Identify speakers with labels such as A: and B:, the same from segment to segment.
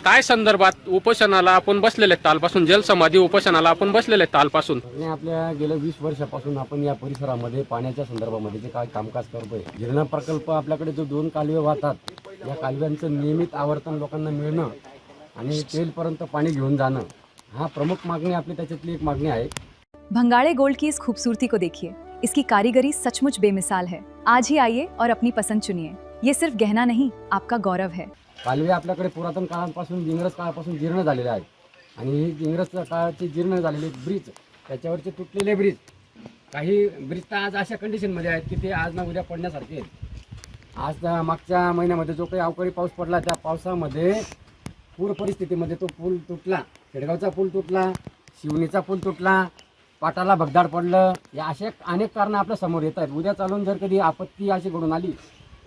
A: काय संदर्भात उपोषणाला आपण बसलेले आहेत कालपासून, जलसमाधी उपोषणाला आपण बसलेले आहेत कालपासून?
B: आणि आपल्या गेल्या 20 वर्षापासून आपण या परिसरामध्ये पाण्याच्या संदर्भामध्ये जे काय कामकाज करतोय, गिरणा प्रकल्प आपल्याकडे जो 2 कालवे वाहतात, या कालव्यांचं नियमित आवर्तन लोकांना मिळणं आणि तेलपर्यंत पाणी घेऊन जाणं, हा प्रमुख मागणी आपली त्याच्यातली एक मागणी आहे।
C: भंगाड़े गोल्ड की इस खूबसूरती को देखिए, इसकी कारीगरी सचमुच बेमिसाल है। आज ही आइए और अपनी पसंद चुनिए। ये सिर्फ गहना नहीं, आपका गौरव है।
B: कालवे आपल्याकडे पुरातन काळापासून इंग्रज काळापासून जीर्ण झालेले आहेत आणि ही इंग्रज काळाचे जीर्ण झालेले ब्रिज, त्याच्यावरचे तुटलेले ब्रिज, काही ब्रिज तर आज अशा कंडिशनमध्ये आहेत की ते आज ना उद्या पडण्यासारखे आहेत। आज मागच्या महिन्यामध्ये जो काही अवकाळी पाऊस पडला, त्या पावसामध्ये पूर परिस्थितीमध्ये तो पूल तुटला, खेडगावचा पूल तुटला, शिवणीचा पूल तुटला, पाटाला भगदाड पडलं, या अशा अनेक कारणं आपल्या समोर येत आहेत। उद्या चालून जर कधी आपत्ती अशी घडून आली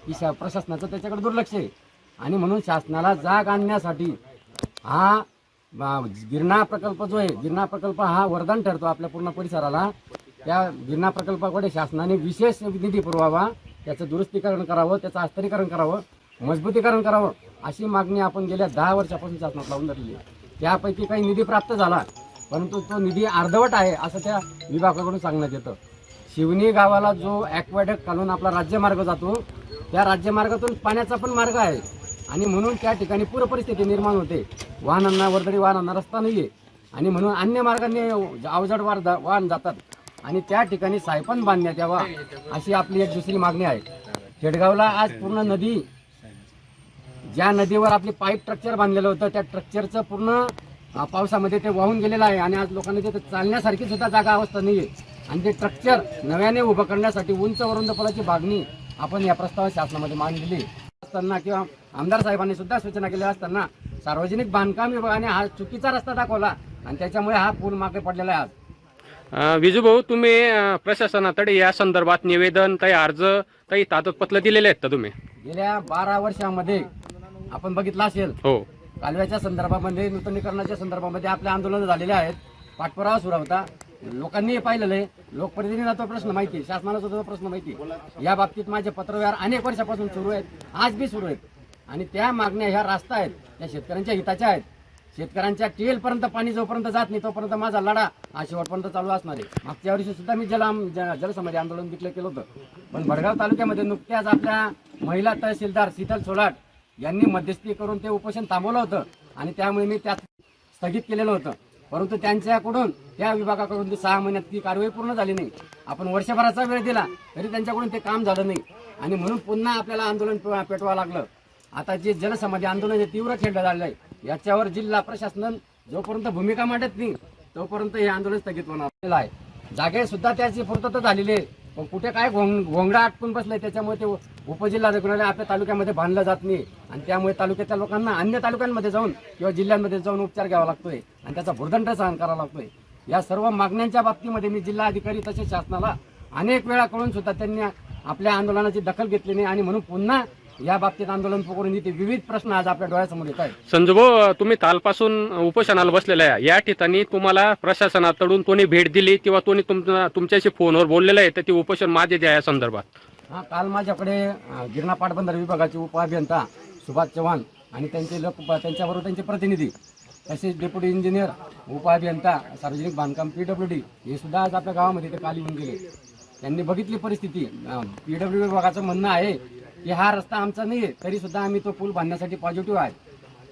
B: की प्रशासनाचं त्याच्याकडे दुर्लक्ष आहे आणि म्हणून शासनाला जाग आणण्यासाठी हा गिरणा प्रकल्प जो आहे, गिरणा प्रकल्प हा वरदान ठरतो आपल्या पूर्ण परिसराला। त्या गिरणा प्रकल्पाकडे शासनाने विशेष निधी पुरवावा, त्याचं दुरुस्तीकरण करावं, त्याचं अस्तरीकरण करावं, मजबूतीकरण करावं, अशी मागणी आपण गेल्या 10 वर्षापासून शासनात लावून धरली आहे। त्यापैकी काही निधी प्राप्त झाला, परंतु तो निधी अर्धवट आहे असं त्या विभागाकडून सांगण्यात येतं। शिवणी गावाला जो ॲक्वाडक्ट घालून आपला राज्यमार्ग जातो, त्या राज्यमार्गातून पाण्याचा पण मार्ग आहे आणि म्हणून त्या ठिकाणी पूर परिस्थिती निर्माण होते। वाहनांना, वर्दळी वाहनांना रस्ता नाही आहे आणि म्हणून अन्य मार्गाने अवजड वाहन जातात आणि त्या ठिकाणी सायपन बांधण्यात यावा, अशी आपली एक दुसरी मागणी आहे। खेडगावला आज पूर्ण नदी, ज्या नदीवर आपली पाईप स्ट्रक्चर बांधलेलं होतं, त्या स्ट्रक्चरचं पूर्ण पावसामध्ये ते वाहून गेलेलं आहे आणि आज लोकांना तिथे चालण्यासारखी सुद्धा जागा अवस्था नाही आहे आणि ते स्ट्रक्चर नव्याने उभं करण्यासाठी उंच वरुंद पुलाची मागणी आपण या प्रस्तावात शासनामध्ये मांडलेली असताना किंवा आमदार साहेबांनी सुद्धा सूचना केल्या असताना सार्वजनिक बांधकाम विभागाने हा चुकीचा रस्ता दाखवला आणि त्याच्यामुळे हा पूल मागे पडलेला आहे आज।
A: विजूभाऊ, तुम्ही प्रशासनाकडे या संदर्भात निवेदन, काही अर्ज, काही कागदपत्र दिलेले आहेत का तुम्ही?
B: गेल्या 12 वर्षामध्ये आपण बघितलं असेल,
A: हो,
B: कालव्याच्या संदर्भामध्ये, नूतनीकरणाच्या संदर्भामध्ये आपले आंदोलन झालेले आहेत, पाठपुरावा सुरू होता, लोकांनी पाहिलेलं आहे, लोकप्रतिनिधींना तो प्रश्न माहिती आहे, शासनाला सुद्धा तो प्रश्न माहिती आहे। या बाबतीत माझे पत्रव्यवहार अनेक वर्षापासून सुरू आहेत, आज बी सुरू आहेत आणि त्या मागण्या ह्या रास्ता आहेत, त्या शेतकऱ्यांच्या हिताच्या आहेत। शेतकऱ्यांच्या टेलपर्यंत पाणी जोपर्यंत जात नाही तोपर्यंत माझा लढा हा शेवटपर्यंत चालू असणार आहे। मागच्या वर्षी सुद्धा मी जलसमाधी आंदोलन डिक्लेअर केलं होतं, पण भडगाव तालुक्यामध्ये नुकत्याच आपल्या महिला तहसीलदार शीतल सोलाट यांनी मध्यस्थी करून ते उपोषण थांबवलं होतं आणि त्यामुळे मी त्यात स्थगित केलेलं होतं, परंतु त्यांच्याकडून, त्या विभागाकडून 6 महिन्यात ती कारवाई पूर्ण झाली नाही। आपण वर्षभराचा वेळ दिला तरी त्यांच्याकडून ते काम झालं नाही आणि म्हणून पुन्हा आपल्याला आंदोलन पेटवावं लागलं। आता जे जलसमाधी आंदोलन हे तीव्र खेळलं झालेलं आहे, याच्यावर जिल्हा प्रशासन जोपर्यंत भूमिका मांडत नाही तोपर्यंत हे आंदोलन स्थगित होणार आहे। जागे सुद्धा त्याची पूर्तता झालेली आहे, पण कुठे काय घोंगडा अटकून बसलाय, त्याच्यामुळे ते उपजिल्हा रुग्णालय आपल्या तालुक्यामध्ये बांधलं जात नाही आणि त्यामुळे तालुक्याच्या लोकांना अन्य तालुक्यांमध्ये जाऊन किंवा जिल्ह्यांमध्ये जाऊन उपचार घ्यावा लागतोय आणि त्याचा भुर्दंड सहन करावा लागतोय। या सर्व मागण्यांच्या बाबतीमध्ये मी जिल्हाधिकारी तसेच शासनाला अनेक वेळा कळून सुद्धा त्यांनी आपल्या आंदोलनाची दखल घेतली नाही आणि म्हणून पुन्हा या बाबतीत आंदोलन पुकारून इथे विविध प्रश्न आज आपल्या डोळ्यासमोर येत आहेत।
A: संजूभाऊ, तुम्ही कालपासून उपोषणाला बसलेला आहे, या ठिकाणी तुम्हाला प्रशासनाकडून कोणी भेट दिली किंवा कोणी तुमच्याशी फोनवर बोललेलं आहे तर ती उपोषण माझे द्या या संदर्भात?
B: हा, काल माझ्याकडे गिरणा पाटबंधारे विभागाचे उपअभियंता सुभाष चव्हाण आणि त्यांच्याबरोबर त्यांचे प्रतिनिधी, तसेच डेप्युटी इंजिनियर, उपअभियंता, सार्वजनिक बांधकाम PWD हे सुद्धा आज आपल्या गावामध्ये ते काल येऊन गेले। त्यांनी बघितली परिस्थिती। PWD विभागाचं म्हणणं आहे की हा रस्ता आमचा नाही आहे, तरी सुद्धा आम्ही तो पूल बांधण्यासाठी पॉझिटिव्ह आहे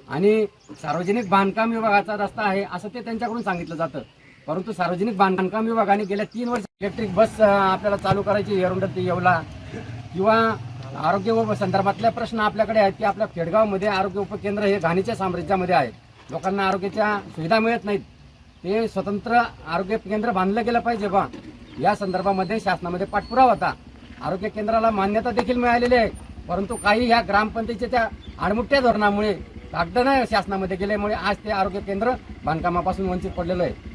B: आणि सार्वजनिक बांधकाम विभागाचा रस्ता आहे असं ते त्यांच्याकडून सांगितलं जातं, परंतु सार्वजनिक बांधकाम विभागाने गेल्या 3 वर्ष इलेक्ट्रिक बस आपल्याला चालू करायची येरुंड ते येवला किंवा आरोग्य संदर्भातल्या प्रश्न आपल्याकडे आहेत की आपल्या खेडगावमध्ये आरोग्य उपकेंद्र हे घाणीच्या साम्राज्यामध्ये आहे, लोकांना आरोग्याच्या सुविधा मिळत नाहीत, ते स्वतंत्र आरोग्य केंद्र बांधलं गेलं पाहिजे बा, या संदर्भामध्ये शासनामध्ये पाठपुरावा होता। आरोग्य केंद्राला मान्यता देखील मिळालेली आहे, परंतु काही ह्या ग्रामपंचायतीच्या आडमुठ्या धोरणामुळे कागद शासनामध्ये गेल्यामुळे आज ते आरोग्य केंद्र बांधकामापासून वंचित पडलेलं आहे।